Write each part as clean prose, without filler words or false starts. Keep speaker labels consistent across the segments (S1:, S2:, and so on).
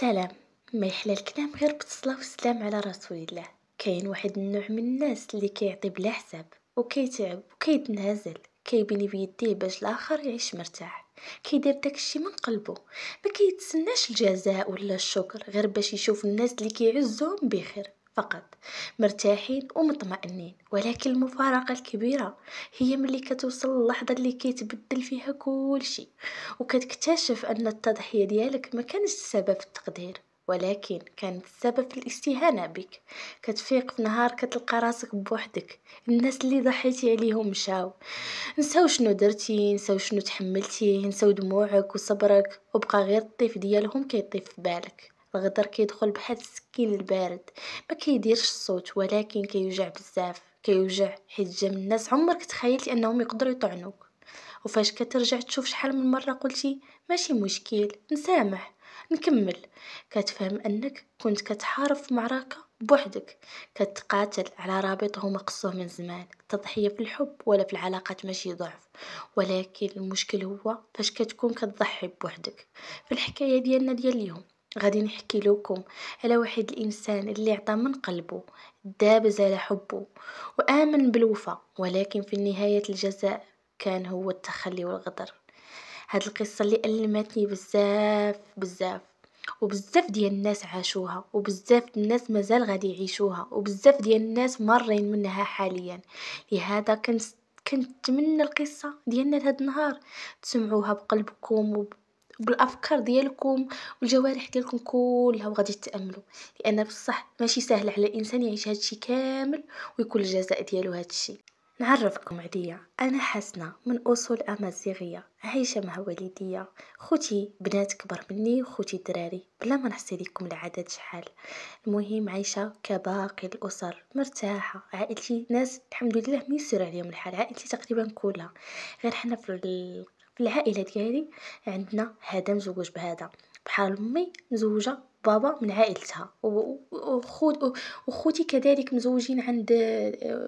S1: سلام. ما يحلى الكلام غير بالصلاة والسلام على رسول الله. كاين واحد النوع من الناس اللي كيعطي بلا حساب وكيتعب وكيتنازل، كيبني بيديه باش الاخر يعيش مرتاح، كيدير داكشي من قلبه، ما كيتسناش الجزاء ولا الشكر غير باش يشوف الناس اللي كيعزهم بخير فقط، مرتاحين ومطمئنين. ولكن المفارقة الكبيرة هي ملي كتوصل اللحظة اللي كيتبدل فيها كل شيء، وكتكتشف أن التضحية ديالك ما كانش السبب في التقدير، ولكن كانت السبب في الاستهانة بك. كتفيق في نهار كتلقى راسك بوحدك، الناس اللي ضحيتي عليهم مشاو، نساو شنو درتي، نساو شنو تحملتي، نساو دموعك وصبرك، وبقى غير الطيف ديالهم كيطيف في بالك. الغدر كيدخل بحال السكين البارد، ما كيديرش الصوت ولكن كيوجع بزاف، كيوجع حيت جا من الناس عمرك تخيلتي انهم يقدروا يطعنوك. وفاش كترجع تشوف شحال من مرة قلتي ماشي مشكل نسامح نكمل، كتفهم انك كنت كتحارب في معركة بوحدك، كتقاتل على رابط هما قصوه من زمان. التضحية في الحب ولا في العلاقات ماشي ضعف، ولكن المشكل هو فاش كتكون كتضحي بوحدك. في الحكاية ديالنا ديال اليوم غادي نحكي لكم على واحد الانسان اللي عطى من قلبه، دابز على حبه وآمن بالوفاء، ولكن في النهاية الجزاء كان هو التخلي والغدر. هاد القصة اللي ألمتني بزاف بزاف، وبزاف ديال الناس عاشوها، وبزاف الناس مازال غادي يعيشوها، وبزاف ديال الناس مارين منها حاليا. لهذا كنتمنى القصة ديالنا لهاد النهار تسمعوها بقلبكم بالافكار ديالكم والجوارح ديالكم كلها، وغادي تتاملوا، لان بصح ماشي سهل على الانسان يعيش هادشي كامل ويكون الجزاء ديالو هادشي. نعرفكم عليا، أنا حسنة من أصول أمازيغية عايشة مع والديا، خوتي بنات كبر مني وخوتي دراري بلا ما نحصي لكم العدد شحال. المهم عايشة كباقي الأسر مرتاحة، عائلتي ناس الحمد لله ميسر عليهم الحال، عائلتي تقريبا كلها. غير حنا في العائلة ديالي عندنا هذا مزوج بهذا، بحال أمي مزوجة بابا من عائلتها، وخوتي كذلك مزوجين عند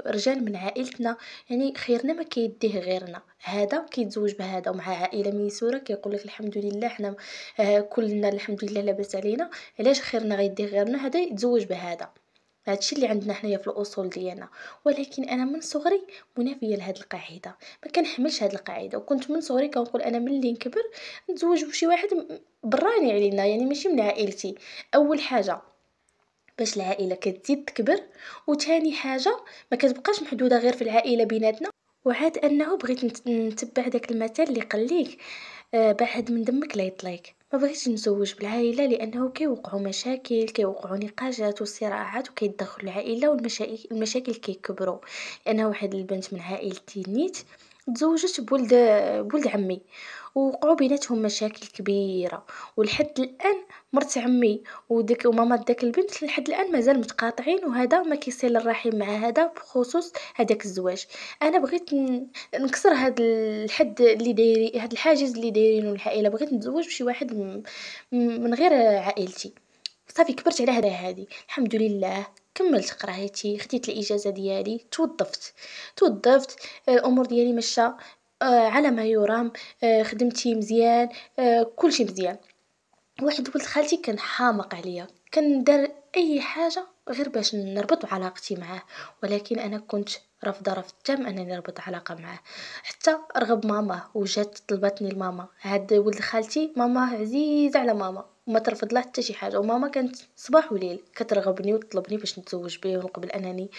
S1: رجال من عائلتنا. يعني خيرنا ما كيديه غيرنا، هذا كيتزوج بهذا ومع عائله ميسوره كيقول لك الحمد لله حنا كلنا الحمد لله لاباس علينا، علاش خيرنا غيديه غيرنا، هذا يتزوج بهذا. هادشي اللي عندنا حنايا في الاصول ديالنا. ولكن انا من صغري منافيه لهاد القاعده، ما كنحملش هاد القاعده، وكنت من صغري كنقول انا ملي نكبر نتزوج بشي واحد براني علينا، يعني ماشي من عائلتي. اول حاجه باش العائله كتزيد تكبر، وتاني حاجه ما كتبقاش محدوده غير في العائله بيناتنا. وعاد انه بغيت نتبع داك المثل اللي قال ليك بعد من دمك لا يطليك. ما بغيتش نزوج بالعائله لانه كيوقعوا مشاكل، كيوقعوا نقاشات وصراعات، وكيتدخل العائله والمشاكل كيكبروا. لانه واحد البنت من عائلتي نيت تزوجت بولد عمي، ووقعوا بيناتهم مشاكل كبيره، ولحد الان مرت عمي وديك وماما داك البنت لحد الان مازال متقاطعين، وهذا ما كيصل الرحم مع هذا بخصوص هذاك الزواج. انا بغيت نكسر هاد الحد اللي دايري، هاد الحاجز اللي دايرينه العائله، بغيت نتزوج بشي واحد من غير عائلتي. صافي كبرت على هادي الحمد لله، كملت قرايتي، خديت الاجازه ديالي، توظفت الامور ديالي مشى على ما يرام، خدمتي مزيان، كلشي مزيان. واحد ولد خالتي كان حامق عليا، كان دار اي حاجه غير باش نربط علاقتي معاه، ولكن انا كنت رافضه رفض تام انني نربط علاقه معاه. حتى رغب ماما وجات طلبتني لماما، هاد ولد خالتي ماما عزيزه على ماما وما ترفض لا حتى شي حاجه، وماما كانت صباح وليل كترغبني وتطلبني باش نتزوج به، ونقبل انني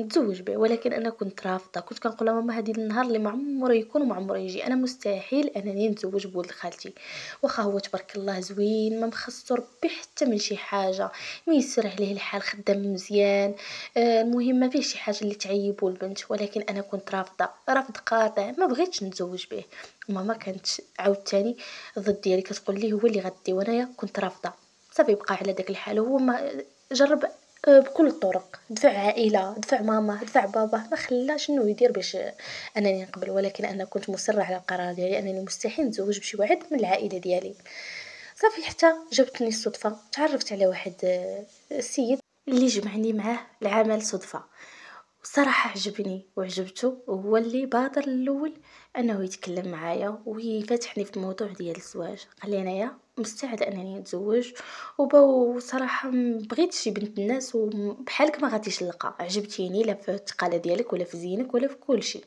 S1: نتزوج به. ولكن انا كنت رافضه، كنت كنقول لها ماما هذه النهار اللي ما عمره يكون وما عمره يجي، انا مستحيل انني نتزوج بولد خالتي. واخا هو تبارك الله زوين، ما مخصو ربي حتى من شي حاجه، ميسر عليه الحال، خدام مزيان، المهم ما فيه شي حاجه اللي تعيبو البنت. ولكن انا كنت رافضه رفض قاطع، ما بغيتش نتزوج به. ماما كانت عاوتاني ضد ديالي، كتقول لي هو اللي غدي، وانايا كنت رافضه. صافي بقى على داك الحال، هو ما جرب بكل الطرق، دفع عائله، دفع ماما، دفع بابا، ما خلا شنو يدير باش انني نقبل. ولكن انا كنت مصره على القرار ديالي انني مستحيل نتزوج بشي واحد من العائله ديالي. صافي حتى جبتني الصدفه، تعرفت على واحد السيد اللي جمعني معاه العمل صدفه. صراحة عجبني وعجبته، وهو اللي بادر الأول أنه يتكلم معايا ويفتحني في الموضوع ديال الزواج. قال لي أنايا مستعدة أنني نتزوج، وصراحة بغيت شي بنت الناس وبحالك ما غاديش نلقى، عجبتيني لا في الثقالة ديالك ولا في زينك ولا في كلشي،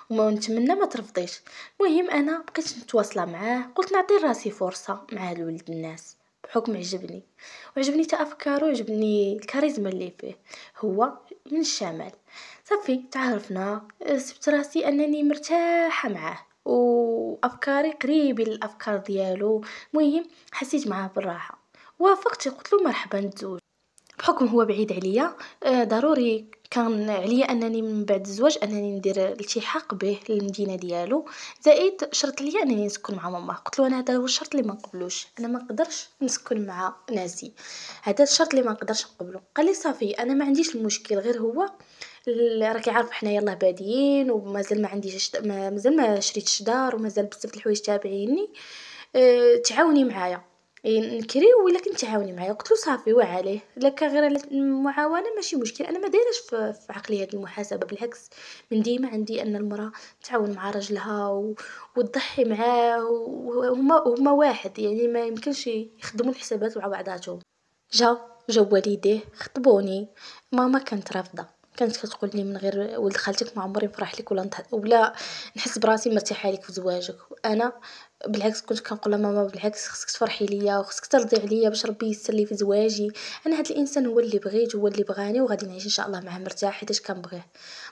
S1: وما نتمنى ما ترفضيش. المهم أنا بقيت متواصلة معاه، قلت نعطي راسي فرصة مع هاد ولد الناس بحكم عجبني، وعجبني تا أفكارو، عجبني الكاريزما اللي فيه. هو من الشمال. صافي تعرفنا، سبت راسي أنني مرتاحة معاه وأفكاري قريبة للأفكار ديالو. المهم حسيت معاه بالراحة، وافقت قلت له مرحبا نتزوج. بحكم هو بعيد عليا، ضروري كان عليا انني من بعد الزواج انني ندير الالتحاق به للمدينه ديالو، زائد شرط ليا انني نسكن مع ماما. قلت له انا هذا هو الشرط اللي ما نقبلوش، انا ما نقدرش نسكن مع ناسي، هذا الشرط اللي ما نقدرش نقبله. قال لي صافي انا ما عنديش المشكل، غير هو راكي عارف حنا يلاه بادين ومازال ما عنديش مازال ما شريتش دار ومازال بزاف د الحوايج تابعيني. تعاوني معايا، نكريو ولكن تعاوني معايا. قلت له صافي وعليه لك غير المعاونه ماشي مشكل، انا ما دايرش في عقليه المحاسبه، بالعكس من ديما عندي ان المراه تعاون مع رجلها وتضحي معاه، وهما واحد، يعني ما يمكنش يخدموا الحسابات مع بعضاتهم. جا والديه خطبوني، ماما كانت رافضه، كانت كتقول لي من غير ولد خالتك ما عمري نفرح لك ولا نحس براسي مرتاحه لك في زواجك. انا بالعكس كنت كنقول لها ماما بالعكس خصك تفرحي ليا وخصك ترضي عليا باش ربي ييسر لي في زواجي. انا هذا الانسان هو اللي بغيت، هو اللي بغاني، وغادي نعيش ان شاء الله معاه مرتاح حيت كنبغيه.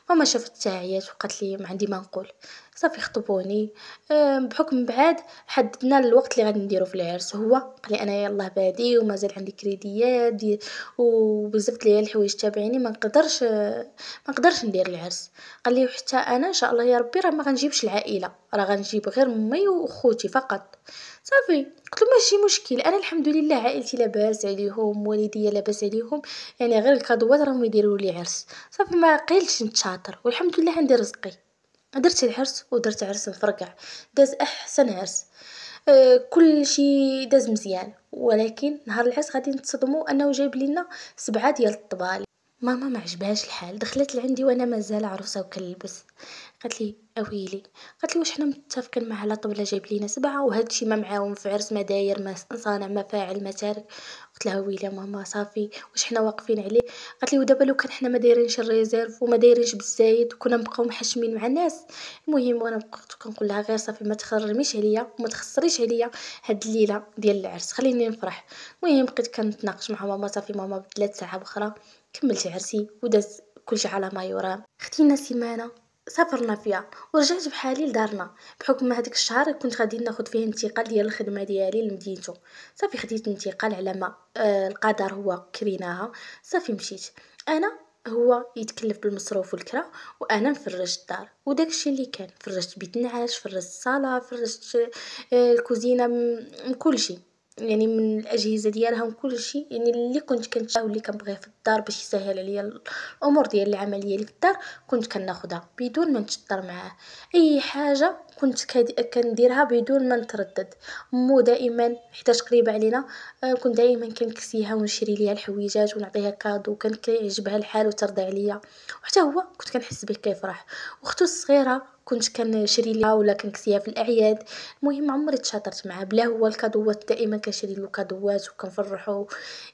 S1: ماما شافت التعيات وقالت لي ما عندي ما نقول. صافي خطبوني. بحكم بعد حددنا الوقت اللي غادي نديرو في العرس. هو قال لي انا يلاه بادي ومازال عندي كريديات وبزاف ديال الحوايج تابعيني، ما نقدرش ندير العرس. قال لي وحتى انا ان شاء الله يا ربي راه ما غنجيبش العائله، راه غنجيب غير امي وخوتي فقط. صافي قلت له ماشي مشكل، انا الحمد لله عائلتي لاباس عليهم، والديا لاباس عليهم، يعني غير الكادوات راهم يديروا لي عرس. صافي ما قيلتش نتشاطر والحمد لله عندي رزقي. درت العرس ودرت عرس مفرقع، داز احسن عرس. كل شيء داز مزيان، ولكن نهار العرس غادي نتصدموا انه جايب لنا 7 ديال الطبال. ماما ما عجبهاش الحال، دخلت لعندي وانا مازال عروسه وكنلبس. قالت لي اويلي، قالت لي واش حنا متفقين مع على طبله جايب لينا 7 وهذا الشيء ما معاهم في عرس، ما داير ما صانع ما فاعل ما تارك. قلت لها ويلي ماما صافي واش حنا واقفين عليه. قالت لي ودابا لو كان حنا ما دايرينش الريزيرف وما دايرينش بالزايد وكنا نبقاو محشمين مع الناس. المهم وانا بقيت كنقول لها غير صافي ما تخرميش عليا وما تخسريش عليا هاد الليله ديال العرس، خليني نفرح. المهم بقيت كنتناقش مع ماما، صافي ماما بدلات ساعه اخرى كملت عرسي وداز كلشي على ما يرام. خدينا سيمانه سافرنا فيها ورجعت بحالي لدارنا، بحكم هذاك الشهر كنت غادي ناخذ فيه انتقال ديال الخدمه ديالي لمدينته. صافي خديت انتقال على ما القدر هو كريناها. صافي مشيت انا، هو يتكلف بالمصروف والكرا وانا نفرج الدار وداك الشيء اللي كان، فرجت بيت النعاش، فرجت الصاله، فرجت الكوزينه، من كل شيء، يعني من الاجهزه ديالها وكل شيء، يعني اللي كنت كنتشاو اللي كنبغيه في الدار باش يسهل عليا الامور ديال العمليه اللي في الدار كنت كناخدها بدون ما نتشطر معاه. اي حاجه كنت كنديرها بدون ما نتردد. مو دائما حيتاش قريبه علينا، كنت دائما كنكسيها ونشري ليها الحويجات ونعطيها كادو، كان كيعجبها الحال وترضى عليا، وحتى هو كنت كنحس به كيفرح. واختو الصغيره كنت كنشري ليها ولا كنكسيها في الاعياد. المهم عمري تشاطرت معاه بلا هو الكادوات، دائما كنشري له كادوات وكنفرحو.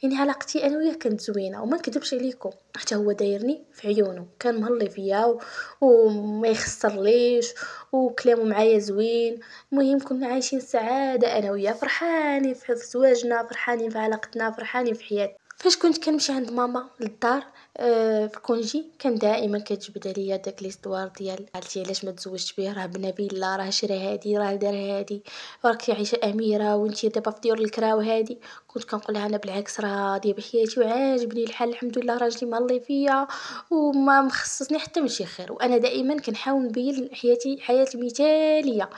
S1: يعني علاقتي انا وياه كانت زوينه وما نكذبش عليكم، حتى هو دايرني في عيونه، كان مهلي فيا وما يخسرليش وكلامه معايا زوين. المهم كنا عايشين سعاده انا وياه، فرحانين في زواجنا، فرحانين في علاقتنا، فرحانين في حياتنا. فاش كنت كنمشي عند ماما للدار في كونجي، كان دائما كتجبد عليا داك ليستوار ديال عرفتي علاش ما تزوجت به، راه بنا فيلا، راه شرا هادي، راه دار هادي، راكي عايشه اميره وانتي دابا في ديور الكرا وهادي. كنت كنقول لها انا بالعكس راضيه بحياتي وعاجبني الحال الحمد لله، راجلي مهلي فيا وما مخصصني حتى من شي خير، وانا دائما كنحاول نبين حياتي حياه مثاليه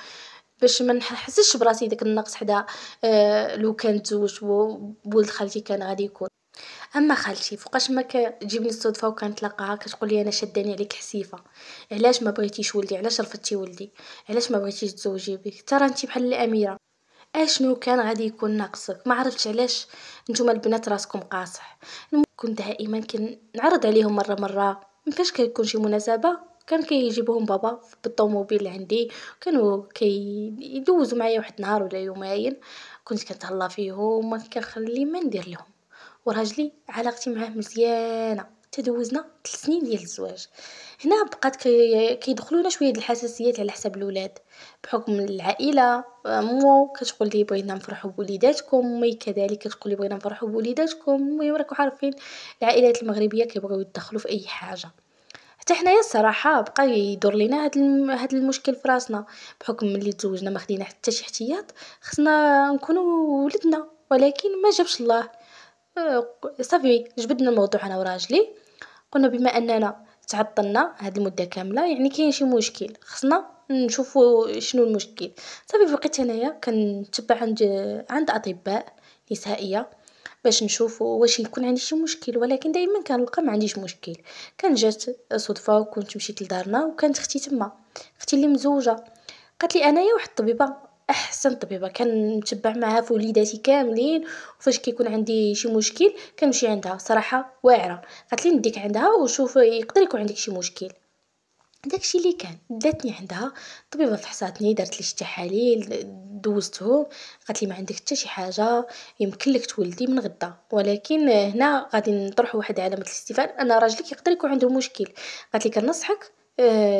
S1: باش ما نحسش براسي داك النقص حدا. لو كان تزوجت بولد خالتي كان غادي يكون. اما خالتي فوقاش ما كتجيبني الصدفه وكنتلاقاها كتقول لي انا شداني عليك حسيفه، علاش ما بغيتيش ولدي، علاش رفضتي ولدي، علاش ما بغيتيش تزوجي بك، ترى انت بحال الاميره، اشنو كان غادي يكون ناقصك، ما عرفتش علاش نتوما البنات راسكم قاصح. كنت دائما كنعرض عليهم مره مره فاش كيكون شي مناسبه كان كيجيبوهم بابا بالطوموبيل عندي، كانوا يدوزوا معايا واحد النهار ولا يومين، كنت كنتهلا فيهم، ما كنخلي ما ندير لهم. وراجلي علاقتي معاه مزيانه، تدوزنا 3 سنين ديال الزواج. هنا بقات كيدخلونا شويه د الحساسيات على حساب الولاد، بحكم العائله. مو كتقول لي بغينا نفرحوا بوليداتكم، مي كذلك كتقول لي بغينا نفرحوا بوليداتكم. المهم راكم عارفين العائلات المغربيه كيبغيو يتدخلوا في اي حاجه. حتى حنايا الصراحه بقى يدور لينا هاد المشكل في راسنا، بحكم ملي تزوجنا ما خدينا حتى شي احتياط، خصنا نكونوا ولدنا. ولكن ما جابش الله. صافي جبدنا الموضوع انا وراجلي، قلنا بما اننا تعطلنا هاد المده كامله يعني كاين شي مشكل، خصنا نشوفوا شنو المشكل. صافي بقيت انايا كنتبع عند اطباء نسائيه باش نشوفوا واش يكون عندي شي مشكل، ولكن دائما كنلقى ما عنديش مشكل. كان جات صدفه وكنت مشيت لدارنا وكانت اختي تما، اختي اللي مزوجه. قالت لي انايا واحد الطبيبه، احسن طبيبه كنتبع معها في وليداتي كاملين، وفاش كيكون عندي شي مشكل كنمشي عندها صراحه واعره. قالت لي نديك عندها وشوف يقدر يكون عندك شي مشكل. داكشي اللي كان داتني عندها. الطبيبه فحصاتني، دارت لي شي تحاليل دوزتهم، قالت لي ما عندك حتى شي حاجه، يمكن لك تولدي من غدا، ولكن هنا غادي نطرحوا واحد علامه الاستفهام ان راجلك يقدر يكون عنده مشكل. قالت لي كنصحك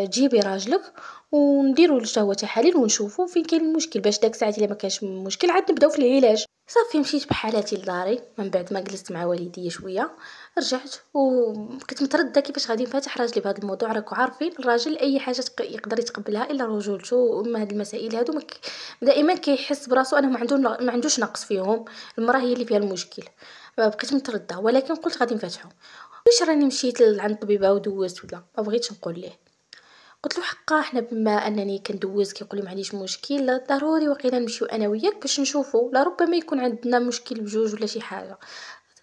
S1: جيبي راجلك ونديروا حتى هو تحاليل ونشوفوا فين كاين المشكل، باش داك الساعه الا ما كانش مشكل عاد نبداو في العلاج. صافي مشيت بحالاتي لداري، من بعد ما جلست مع والديا شويه رجعت وبقيت متردده كيفاش غادي نفتح راجلي بهذا الموضوع. راكم عارفين الراجل اي حاجه يقدر يتقبلها الا رجولته. اما هاد المسائل هادو دائما كيحس براسو انه ما عندوش نقص فيهم، المراه هي اللي فيها المشكل. بقيت متردده ولكن قلت غادي نفتحو. واش راني مشيت عند الطبيبه ودوزت ولا ما بغيتش نقول ليه. قلت له حقا احنا بما انني كندوز كيقول لي ما عنديش مشكل، ضروري وقيلا نمشيو انا وياك باش نشوفوا، لا ربما يكون عندنا مشكل بجوج ولا شي حاجه.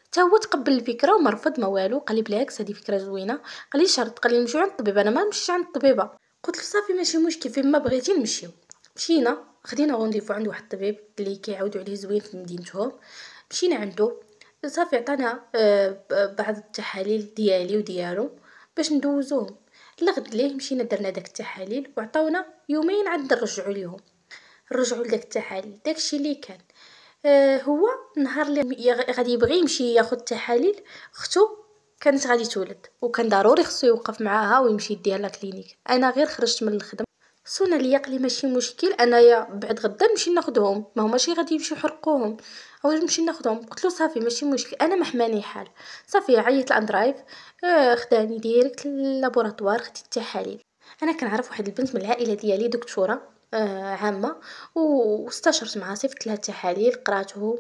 S1: حتى هو تقبل الفكره وما رفض ما والو، قال لي بالعكس هذه فكره زوينه. قال لي شرط، قال لي نمشيو عند الطبيب. انا ما نمشيش عند الطبيبه. قلت له صافي ماشي مشكل، فين ما بغيتي نمشيو. مشينا خدينا رونديفو عند واحد الطبيب اللي كيعاودوا عليه زوين في مدينتهم. مشينا عنده، صافي عطانا بعض التحاليل ديالي وديالو باش ندوزوهم. لغد ليه مشينا درنا داك التحاليل وعطاونا يومين عاد نرجعوا ليهم. رجعوا لداك التحاليل داكشي اللي كان. هو النهار اللي غادي يبغي يمشي ياخذ التحاليل، اختو كانت غادي تولد وكان ضروري خصو يوقف معاها ويمشي يديها لكلينيك. انا غير خرجت من الخدمه صونا ليا قال لي ماشي مشكل، انايا بعد غدا نمشي ناخذهم، ما هماشي غادي يمشيو يحرقوهم، او نمشي ناخذهم. قلت له صافي ماشي مشكل، انا ما حماني حال. صافي عيط لاندرايف، خداني ديريكت للابوراتوار، خديت التحاليل. انا كنعرف واحد البنت من العائله ديالي دكتوره عامه، واستشرت معها صيفط لها التحاليل قراتهم.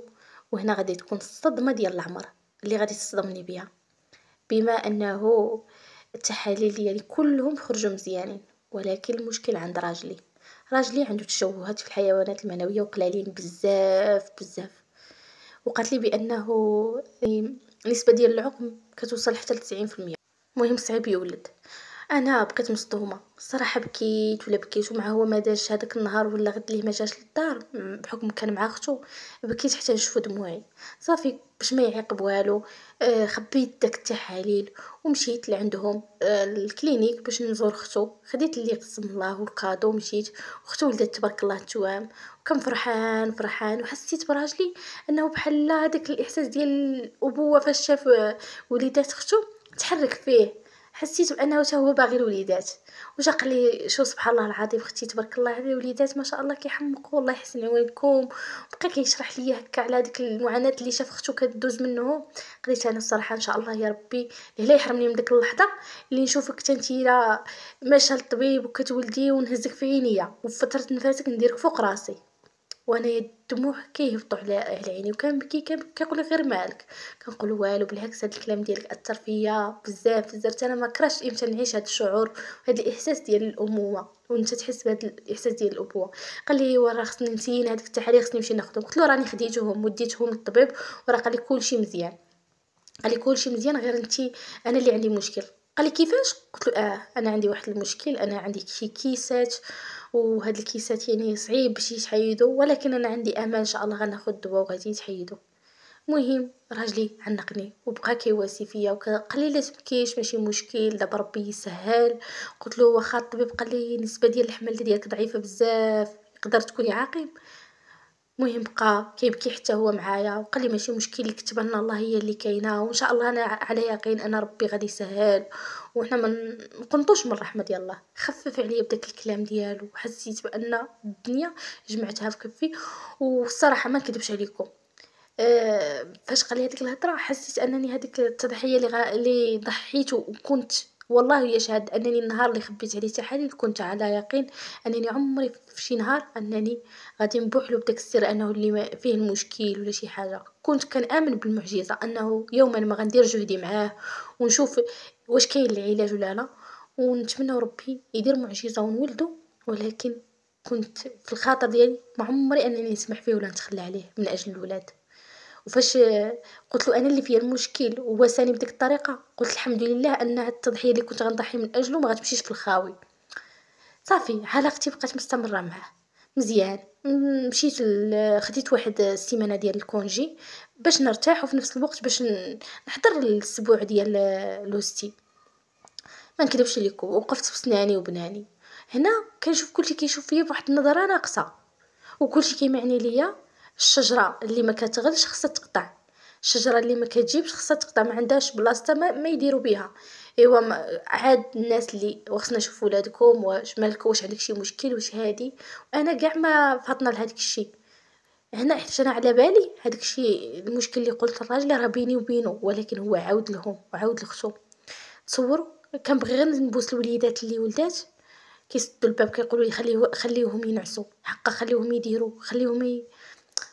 S1: وهنا غادي تكون الصدمه ديال العمر اللي غادي تصدمني بها، بما انه التحاليل ديالي كلهم خرجوا مزيانين، ولكن المشكل عند راجلي عنده تشوهات في الحيوانات المنويه وقلالين بزاف بزاف. وقالت لي بانه النسبه ديال العقم كتوصل حتى ل 90%. المهم صعيب يولد. انا بقيت مصدومه الصراحه، بكيت ولا بكيت، ومع هو ما دارش هذاك النهار ولا غد ليه ما جاش للدار بحكم كان مع اختو. بكيت حتى نشوف دموعي. صافي باش ما يعيق بوالو، خبيت داك التحاليل ومشيت لعندهم الكلينيك باش نزور اختو. خديت اللي قسم الله والكادو مشيت، واختو ولدت تبارك الله توام. وكان فرحان فرحان، وحسيت براجلي انه بحال هذاك الاحساس ديال الابوه فاش شاف وليدات اختو تحرك فيه. حسيت بانه حتى هو باغي الوليدات. وجا قال لي شو سبحان الله العظيم اختي تبارك الله على الوليدات ما شاء الله كيحمقوا، الله يحسن عوانكم. بقى كيشرح لي هكا على ديك المعاناه اللي شاف اختو كدوز منهم. قلت انا الصراحه ان شاء الله يا ربي لا يحرمني من ديك اللحظه اللي نشوفك تنتي لا ماشى للطبيب وكتولدي ونهزك في عينيا وفي فتره نفاسك نديرك فوق راسي. وانا الدموع كيهبطوا على عيني، وكان بكي كان كيقول لي غير مالك. كنقول والو بالعكس هذا الكلام ديالك اثر فيا بزاف بزاف. انا ما كرهتش امتى نعيش هذا الشعور وهذا الاحساس ديال الامومه وانت تحس بهذا الاحساس ديال الابوه. قال لي وراه خصني نسين هذيك التحاليل خصني نمشي ناخذهم. قلت له راني خديتهم وديتهم للطبيب وراه قال لي كلشي مزيان. قال لي كلشي مزيان غير انتي انا اللي عندي مشكل. قال لي كيفاش؟ قلت له انا عندي واحد المشكل، انا عندي شي كيسات وهاد الكيسات يعني صعيب باش يتحيدوا، ولكن انا عندي امل ان شاء الله غناخذ دواء وغادي يتحيدوا. المهم راجلي عنقني وبقى كيواسي فيا قال لي لا تبكيش ماشي مشكل دابا ربي يسهل. قلت له واخا الطبيب قال لي النسبه ديال الحمل ديالك ضعيفه بزاف يقدر تكوني عاقم. المهم بقى كيبكي حتى هو معايا وقال لي ماشي مشكل اللي كتب لنا الله هي اللي كاينه وان شاء الله انا على يقين انا ربي غادي يسهل وحنا ما نقنطوش من الرحمه ديال الله. خفف عليا بداك الكلام ديالو وحسيت بان الدنيا جمعتها في كفي. والصراحه ما نكذبش عليكم فاش قال لي هذيك الهضره حسيت انني هذيك التضحيه اللي ضحيت وكنت والله يشهد انني النهار اللي خبيت عليه تحاليل كنت على يقين انني عمري في شي نهار انني غادي نبوح له بداك السر انه اللي فيه المشكل ولا شي حاجه. كنت كنامن بالمعجزه انه يوما ما غندير جهدي معاه ونشوف واش كاين العلاج ولا لا ونتمنى ربي يدير معجزه ونولده. ولكن كنت في الخاطر ديالي ما عمري انني نسمح فيه ولا نتخلى عليه من اجل الولاد. وفاش قلت له انا اللي فيا المشكل وواساني بديك الطريقه قلت الحمد لله ان هاد التضحيه اللي كنت غنضحي من اجله ما غتمشيش في الخاوي. صافي علاقتي بقات مستمره معاه مزيان. مشيت خديت واحد السيمانه ديال الكونجي باش نرتاح وفي نفس الوقت باش نحضر الاسبوع ديال لوستي. ما نكذبش لكم وقفت بسناني وبناني. هنا كنشوف كلشي كيشوف فيا بواحد النظره ناقصه وكلشي كيمعني ليا. الشجره اللي ما كتغلش خصها تقطع. الشجره اللي ما كتجيبش خصها تقطع ما عندهاش بلاصتها ما يديروا بها. ايوا عاد الناس اللي وخصنا نشوف ولادكم واش مالك واش عندك شي مشكل واش هادي. وانا كاع ما فاطنه لهاداك الشيء. هنا حيت انا على بالي هذاك الشيء المشكل اللي قلت للراجل راه بيني وبينه ولكن هو عاود لهم وعاود لختو. تصوروا كنبغي غير نبوس الوليدات اللي ولدات كيسدوا الباب كيقولوا لي خليوهم ينعسوا حقا خليوهم يديروا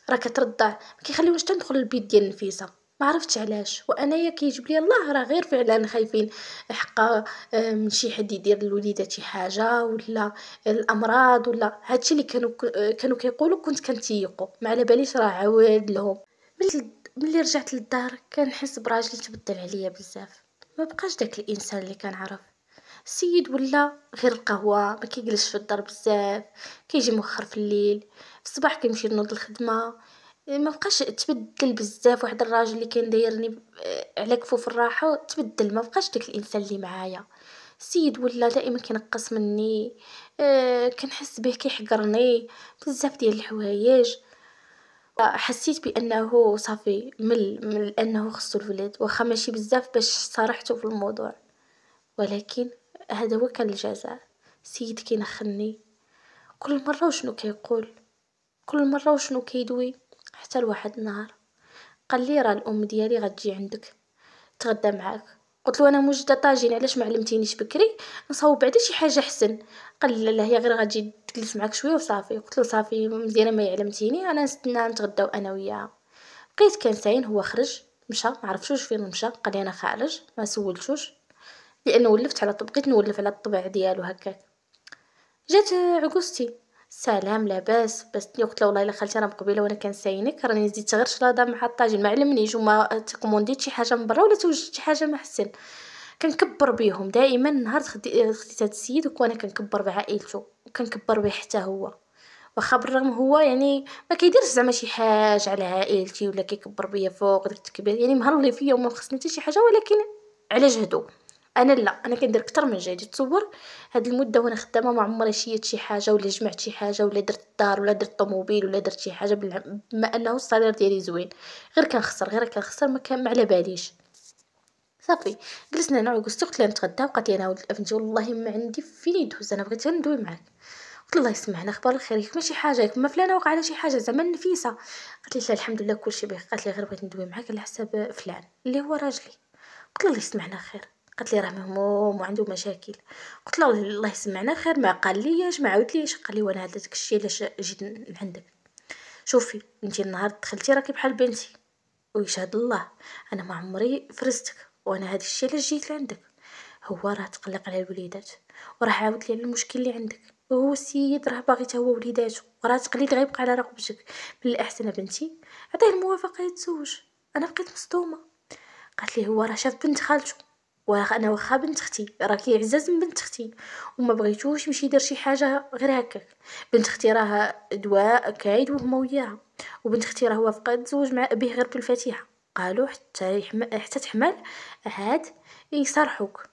S1: راه كترضع ما كيخليونيش تندخل البيت ديال نفيسه. ما عرفتش علاش وانايا كيجيب لي الله راه غير فعلا خايفين حقا من شي حد يدير للوليدات شي حاجه ولا الامراض ولا هادشي اللي كانوا كيقولوا كنت كنتيقوا ما على باليش راه عواد لهم. ملي رجعت للدار كنحس براجلي تبدل عليا بزاف. ما بقاش داك الانسان اللي كنعرف. السيد ولا غير القهوه ما كيجلسش في الدار بزاف كيجي مؤخر في الليل في الصباح كيمشي ينوض الخدمه. ما بقاش تبدل بزاف واحد الراجل اللي كان دايرني على كفوف الراحه تبدل ما بقاش داك الانسان اللي معايا. السيد ولا دائما كينقص مني كنحس به كيحقرني بزاف ديال الحوايج. حسيت بانه صافي مل انه خصو الولاد واخا ماشي بزاف باش صارحته في الموضوع. ولكن هذا هو كان الجزاء. السيد كينخني كل مره وشنو كيقول كل مره وشنو كيدوي. حتى لواحد النهار قال لي راه الام ديالي غتجي عندك تغدى معاك. قلت له انا موجده طاجين علاش ما علمتينيش بكري نصاوب بعدا شي حاجه احسن. قال لي لا هي غير غتجي تجلس معاك شويه وصافي. قلت له صافي مزيانه ما علمتيني انا نستنى نتغداو انا وياها. بقيت كنساين هو خرج مشى ما عرفتوش فين مشى قال لي انا خارج ما سولتوش لانه ولفت على بقيت نولف على الطبع ديالو هكاك. جات عقوستي سلام لاباس بس قلت له والله الا خالتي راه مقبله وانا كنساينك راني زدت غير شلاضه مع الطاجين ما علمنيش وما تكومونديت شي حاجه من برا ولا توجدت شي حاجه ما حسن. كنكبر بيهم دائما نهار خديت هاد السيد وانا كنكبر بعائلته وكنكبر به حتى هو. واخا بالرغم هو يعني ما كيديرش زعما شي حاجه على عائلتي ولا كيكبر بيا فوق داك التكبير يعني مهلي فيا وما خصني حتى شي حاجه ولكن على جهدو. انا لا انا كندير اكثر من جهدي. تصور هاد المده وانا خدامه ما عمري شيت شي حاجه ولا جمعت شي حاجه ولا درت دار ولا درت طوموبيل ولا درت شي حاجه بما انه الصالير ديالي زوين غير كنخسر ما كان ما على باليش. صافي جلسنا انا وقلت قلت لها نتغدى وقالت لي انا ولد بنتي والله ما عندي فين يدوز انا بغيت ندوي معاك. قلت الله يسمعنا اخبار الخير ياك ماشي حاجه ياك ما فلانه وقع على شي حاجه زعما نفيسه. قالت لي لا الحمد لله كلشي بخير. قالت لي غير بغيت ندوي معاك على حساب فلان اللي هو راجلي. قلت الله يسمعنا خير. قالت لي راه مهموم وعنده مشاكل. قلت له الله يسمعنا خير ما قال ليش ما عاود ليش. قال لي وانا هذاك الشيء علاش جيت عندك. شوفي انت النهار دخلتي راكي بحال بنتي ويشهد الله انا ما عمري فرستك وانا هذا الشيء علاش جيت لعندك. هو راه تقلق على الوليدات وراه عاود لي على المشكل اللي عندك وهو السيد راه باغي تا هو وليداته وراه تقليد غيبقى على رقبتك. من الاحسن بنتي عطيه الموافقه يتزوج. انا بقيت مصدومه. قالت لي هو راه شاف بنت خالته وانا واخا بنت اختي راه كيعزز من بنت اختي وما بغيتوش يمشي يدير شي حاجه غير هكاك. بنت اختي راها دواء كايد وهما وياها وبنت اختي راه وافقه تزوج به غير بالفاتحه. قالوا حتى تحمل عاد يصرحوك،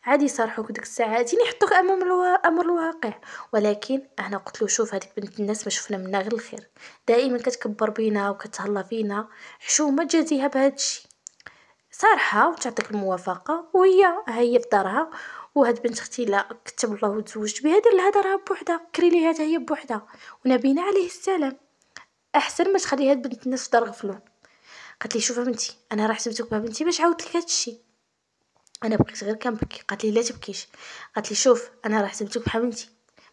S1: عادي يصرحوك ديك الساعات يعني يحطوك امام امر الواقع. ولكن انا قلت له شوف هذيك بنت الناس ما شفنا منها غير الخير، دائما كتكبر بينا وكتهلا فينا، حشومه تجازيها بهذا الشيء. صارحه وتعطيك الموافقه وهي في دارها. وهاد بنت اختي لا كتب الله وتزوجت بها، دير لها دارها بوحدها، كري ليها حتى هي بوحدها. ونبينا عليه السلام احسن ما تخلي هاد بنت الناس في دار غفلون. قالت لي شوف بنتي انا راه حسبتك بها بنتي باش عاودت لك هاد الشيء، انا بقيت غير كنبكي. قالت لي لا تبكيش، قالت لي شوف انا راه حسبتك بحال بنتي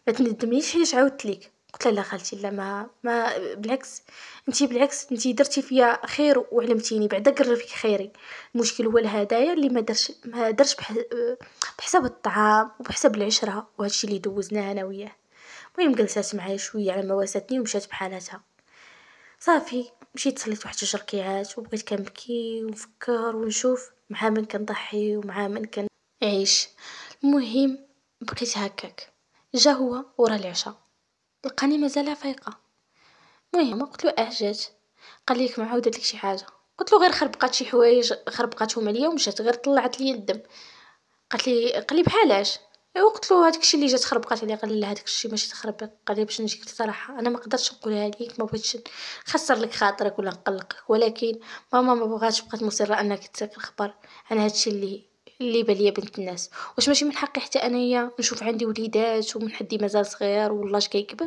S1: ما تندمنيش حيت عاودت ليك. قلت لها لا خالتي لا ما بالعكس، انتي درتي فيا خير وعلمتيني بعدا قرر فيك خيري. المشكل هو الهدايا اللي ما درش بحساب الطعام وبحساب العشره وهادشي اللي دوزناه انا وياه. المهم جلسات معايا شويه على ما واساتني ومشات بحالتها. صافي مشيت صليت واحد 10 ركيعات وبقيت كنبكي ونفكر ونشوف مع من كنضحي ومع من كنعيش. المهم بقيت هكاك. جا هو ورا العشاء لقاني مازال فايقه. المهم قلت له جات. قال لي ما عاودت لك شي حاجه. قلت له غير خربقات شي حوايج خربقاتهم عليا ومشات غير طلعت لي الدم. قال لي بحالاش؟ ايوا قلت له هذاك الشيء اللي جات خربقات عليه. قال لي لا هذاك الشيء ماشي تخربق. قال لي باش نجيك الصراحه انا ما قدرتش نقولها ليك، ما بغيتش نخسر لك خاطرك ولا نقلقك، ولكن ماما ما بغاتش بقات مصره انك تسيق الخبر عن هذا الشيء اللي باليا بنت الناس. واش ماشي من حقي حتى انايا نشوف عندي وليدات ومن حدي مازال صغير والله كيكبر؟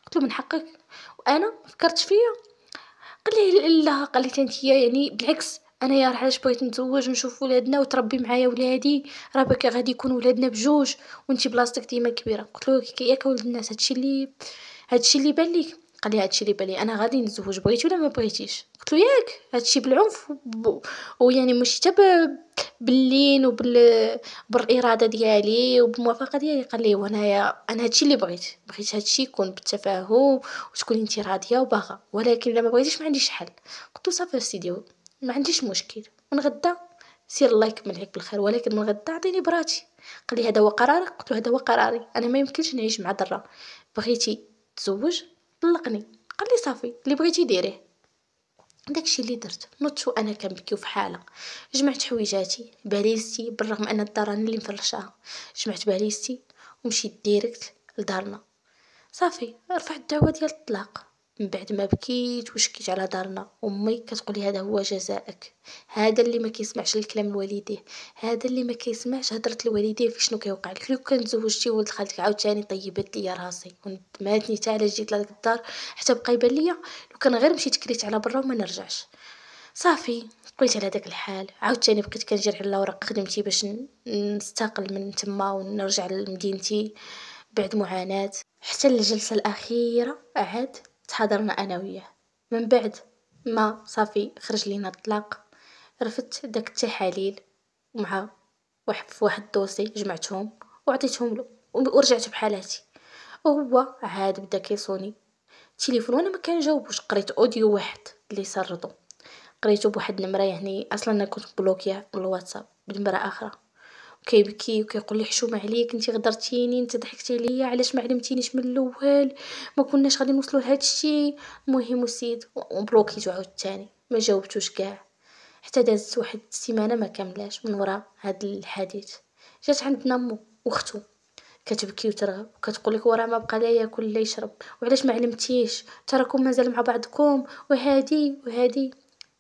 S1: قلت له من حقك وانا فكرت فيا. قال لي لا، قال لي تنتيا يعني بالعكس انا يا راه علاش بغيت نتزوج ونشوف ولادنا وتربي معايا ولادي، راه بك غادي يكون ولادنا بجوج وانتي بلاصتك ديما كبيره. قلت له ياك ولد الناس هادشي اللي بان ليك؟ قال لي هادشي اللي بان لي انا غادي نتزوج بغيتي ولا ما بغيتيش. قلت له ياك هادشي بالعنف ويعني ماشي حتى باللين بالاراده ديالي وبالموافقه ديالي. قال لي وانايا انا هادشي اللي بغيت هادشي يكون بالتفاهم وتكوني انت راضيه وباغا، ولكن الا ما بغيتيش ما عنديش حل. قلت له صافي سيدي ما عنديش مشكل، من غدا سير الله يكمل عليك بالخير، ولكن من غدا عطيني براتي. قال لي هذا هو قرارك؟ قلت له هذا هو قراري، انا ما يمكنش نعيش مع ضره، بغيتي تزوج طلقني. قال لي صافي اللي بغيتي ديريه. داكشي اللي درت. نضت وانا كنبكي في حاله. جمعت حويجاتي باليزتي بالرغم ان الدار انا اللي مفرشاها. جمعت باليزتي ومشيت ديريكت لدارنا. صافي رفعت الدعوه ديال الطلاق من بعد ما بكيت وشكيت على دارنا. امي كتقولي هذا هو جزائك، هذا اللي ما كيسمعش الكلام الوالديه، هذا اللي ما كيسمعش هضره الوالدين في شنو كيوقع لك. لو كان تزوجتي ولد خالتك عاوتاني طيبت ليا راسي وندماتني حتى علاش جيت لهاد الدار، حتى بقى يبان ليا لو كان غير مشيت كريت على برا وما نرجعش. صافي بقيت على داك الحال. عاوتاني بقيت كنجري على اوراق خدمتي باش نستقل من تما ونرجع لمدينتي بعد معاناة. حتى الجلسة الأخيرة عاد تحاضرنا أنا وياه. من بعد ما صافي خرج لينا الطلاق، رفدت داك التحاليل مع واحد الدوسي جمعتهم وعطيتهم له ورجعت بحالاتي. وهو عاد بدا كيصوني التليفون وانا ما كنجاوبوش. قريت اوديو واحد اللي سرطو، قريته بواحد النمره، يعني اصلا انا كنت بلوكيه من الواتساب بنمره اخرى. كيبكي وكيقول لي حشومه عليك انت غدرتيني، انت ضحكتي عليا، علاش ما علمتينيش من الاول، ما كناش غادي نوصلوا لهذا الشيء. المهم وسيد وبلوكيتو عاوتاني ما جاوبتوش كاع. حتى دازت واحد السيمانه ما كاملاش من وراء هاد الحديث. جات عندنا مو واختو كتبكي وترغب وكتقول لك وراه ما بقى لا ياكل لا يشرب، وعلاش ما علمتيش تراكم مازال مع بعضكم وهادي.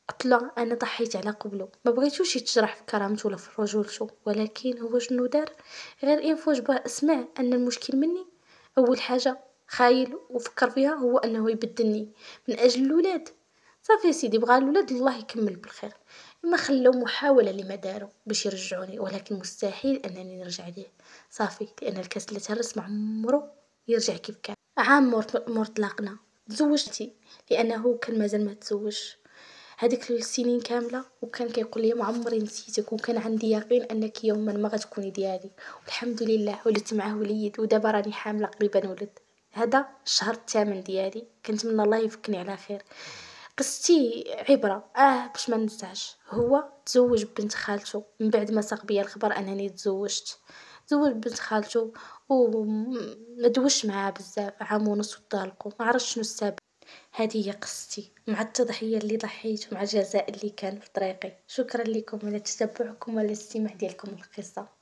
S1: قلت له انا ضحيت على قبله، ما بغيتوش يتجرح في كرامته ولا في رجولته، ولكن هو شنو دار؟ غير فوج باه سمع ان المشكل مني. اول حاجه خايل وفكر فيها هو انه يبدلني من اجل الولاد. صافي يا سيدي بغى الولاد الله يكمل بالخير. ما خلوا محاوله لما داروا باش يرجعوني، ولكن مستحيل انني نرجع ليه. صافي لان الكاس اللي تهرس ما عمره يرجع كيف كان. عام مور طلاقنا تزوجتي لانه كان مازال ما تزوج هذيك السنين كامله، وكان كيقول لي ما عمري نسيتك، وكان عندي يقين انك يوما ما غتكوني ديالي. والحمد لله ولدت معاه وليد، ودابا راني حامله قريبا ولد. هذا الشهر الثامن ديالي، كنتمنى الله يفكني على خير. قصتي عبره باش ما ننساش. هو تزوج بنت خالته من بعد ما ساق بيا الخبر انني تزوجت. تزوج بنت خالته وما دوش معاه بزاف، عام ونص وطلقوا، ما عرفتش شنو السبب. هذه هي قصتي مع التضحية اللي ضحيت ومع الجزاء اللي كان في طريقي. شكرًا لكم على تتبعكم وعلى الاستماع ديالكم للقصة.